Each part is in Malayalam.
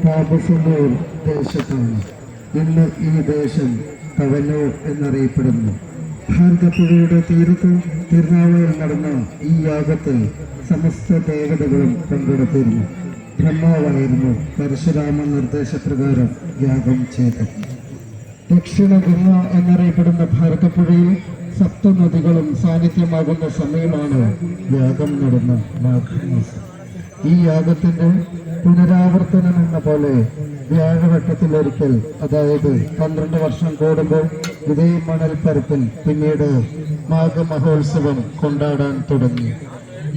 താമസന്നൂർ ദേശത്താണ്. ഇന്ന് ഈ ദേശം തവന്നൂർ എന്നറിയപ്പെടുന്നു. ഭാരതപ്പുഴയുടെ തീരത്ത് തിരുനാവായിൽ നടന്ന ഈ യാഗത്തിൽ സമസ്ത ദേവതകളും പങ്കെടുത്തിരുന്നു. ബ്രഹ്മാവായിരുന്നു പരശുരാമ നിർദ്ദേശപ്രകാരം യാഗം ചെയ്തത്. ദക്ഷിണ ഗംഗ എന്നറിയപ്പെടുന്ന ഭാരതപ്പുഴയിൽ സപ്തനദികളും സാന്നിധ്യമാകുന്ന സമയമാണ് യാഗം നടന്ന മാഘമാസം. ഈ യാഗത്തിന്റെ പുനരാവർത്തനം എന്ന പോലെ വ്യാഴവട്ടത്തിലൊരിക്കൽ, അതായത് 12 വർഷം കൂടുമ്പോൾ ഇതേ മണൽപ്പരപ്പിൽ പിന്നീട് മാഘമഹോത്സവം കൊണ്ടാടാൻ തുടങ്ങി.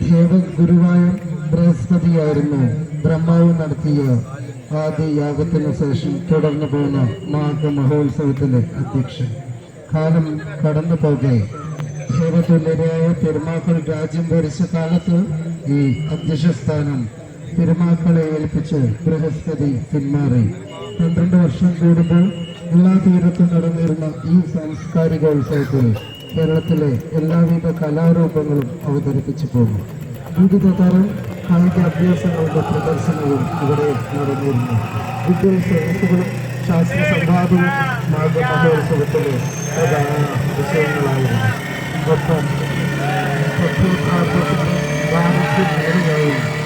ദേവഗുരുവായ ബൃഹസ്പതിയായിരുന്നു ബ്രഹ്മാവ് നടത്തിയ ആദ്യ യാഗത്തിനു ശേഷം തുടർന്നു പോകുന്ന മാഘമഹോത്സവത്തിലെ അധ്യക്ഷൻ. കാലം കടന്നു പോകെ ദേവതുല്യരായ പെരുമാക്കൾ രാജ്യം ഭരിച്ച കാലത്ത് ഈ അധ്യക്ഷ സ്ഥാനം പെരുമാക്കളെ ഏൽപ്പിച്ച് ബൃഹസ്പതി പിന്മാറി. 12 വർഷം കൂടുമ്പോൾ എല്ലാ തീരത്തും നടന്നിരുന്ന ഈ സാംസ്കാരികോത്സവത്തിൽ കേരളത്തിലെ എല്ലാവിധ കലാരൂപങ്ങളും അവതരിപ്പിച്ചു പോന്നു. വിവിധ തരം കായിക അഭ്യാസങ്ങളുടെ പ്രദർശനവും ഇവിടെ നടന്നിരുന്നു. വിദ്യാഭ്യാസങ്ങളും ശാസ്ത്ര സംവാദവും മാഘമഹോത്സവത്തിലെ പ്രധാന വിഷയങ്ങളായിരുന്നു. ഒപ്പം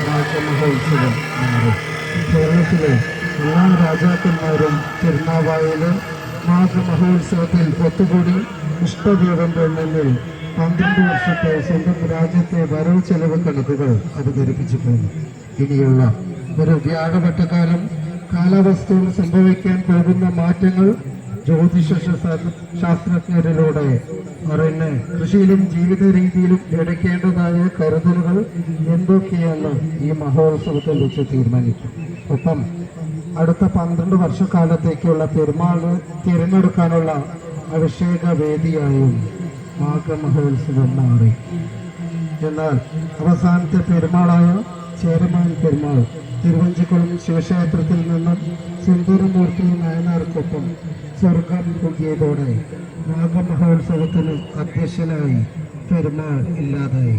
മാഘമഹോത്സവം മാറി. കേരളത്തിലെ എല്ലാ രാജാക്കന്മാരും തിരുനാവായിലെ മാഘമഹോത്സവത്തിൽ ഒത്തുകൂടി ഇഷ്ടദേവന്റെ മുന്നിൽ 12 വർഷത്തെ സ്വന്തം രാജ്യത്തെ വരവ് ചെലവ് കണക്കുകൾ അവതരിപ്പിച്ചു പോന്നു. ഇനിയുള്ള ഒരു വ്യാഴവട്ടക്കാലം കാലാവസ്ഥയിൽ സംഭവിക്കാൻ പോകുന്ന മാറ്റങ്ങൾ ജ്യോതിഷ ശാസ്ത്രജ്ഞരിലൂടെ അറിഞ്ഞ് കൃഷിയിലും ജീവിത രീതിയിലും എടുക്കേണ്ടതായ കരുതലുകൾ എന്തൊക്കെയെന്ന് ഈ മഹോത്സവത്തിൽ വെച്ച് തീരുമാനിക്കും. ഒപ്പം അടുത്ത 12 വർഷക്കാലത്തേക്കുള്ള പെരുമാള് തിരഞ്ഞെടുക്കാനുള്ള അഭിഷേക വേദിയായും മാഘമഹോത്സവം മാറി. എന്നാൽ അവസാനത്തെ പെരുമാളായ ചേരമാൻ പെരുമാൾ തിരുവഞ്ചിക്കുളം ശിവക്ഷേത്രത്തിൽ നിന്നും സുന്ദരമൂർത്തി നായനാർക്കൊപ്പം സ്വർഗം പൊങ്ങിയതോടെ മാഘമഹോത്സവത്തിന് അധ്യക്ഷനായി പെരുമാൾ ഇല്ലാതായി.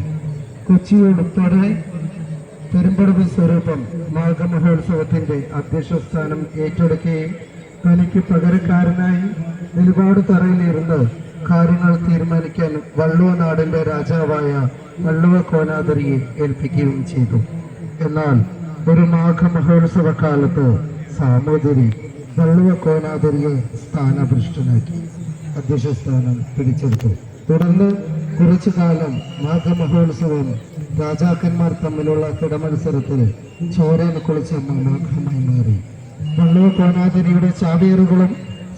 കൊച്ചിയോടുൾപ്പെടെ പെരുമ്പടവ് സ്വരൂപം മാഘമഹോത്സവത്തിന്റെ അധ്യക്ഷ സ്ഥാനം ഏറ്റെടുക്കുകയും തനിക്ക് പകരക്കാരനായി നിലപാട് തറയിലിരുന്ന് കാര്യങ്ങൾ തീരുമാനിക്കാൻ വള്ളുവ നാടിന്റെ രാജാവായ വള്ളുവ കോനാദരിയെ ഏൽപ്പിക്കുകയും ചെയ്തു. എന്നാൽ ഒരു മാഘമഹോത്സവ കാലത്ത് സാമൂതിരി വള്ളുവ കോനാദരിയെ സ്ഥാനഭ്രഷ്ടനാക്കി അധ്യക്ഷ സ്ഥാനം പിടിച്ചെടുത്തു. തുടർന്ന് കുറച്ചു കാലം മാഘമഹോത്സവം രാജാക്കന്മാർ തമ്മിലുള്ള കിടമത്സരത്തിൽ ചോരൻ കുളിച്ച മാഘമായി മാറി. വള്ളുവ കോനാദരിയുടെ ചാവേറുകളും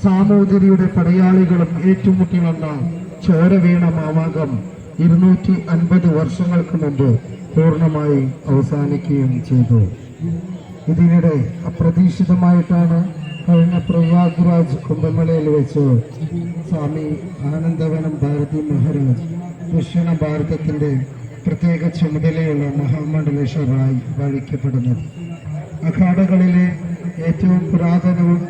സാമൂതിരിയുടെ പടയാളികളും ഏറ്റുമുട്ടി വന്ന ചോര വീണ മാമാകം 250 വർഷങ്ങൾക്ക് മുമ്പ് പൂർണ്ണമായി അവസാനിക്കുകയും ചെയ്തു. ഇതിനിടെ അപ്രതീക്ഷിതമായിട്ടാണ് കഴിഞ്ഞ പ്രയാഗ്രാജ് കുംഭമേളയിൽ വെച്ച് സ്വാമി ആനന്ദവനം ഭാരതി മഹാരാജ് ദക്ഷിണ ഭാരതത്തിന്റെ പ്രത്യേക ചുമതലയുള്ള മഹാമണ്ഡലേശ്വരായി വാഴിക്കപ്പെടുന്നത്. അഖാഡകളിലെ ഏറ്റവും പുരാതനവും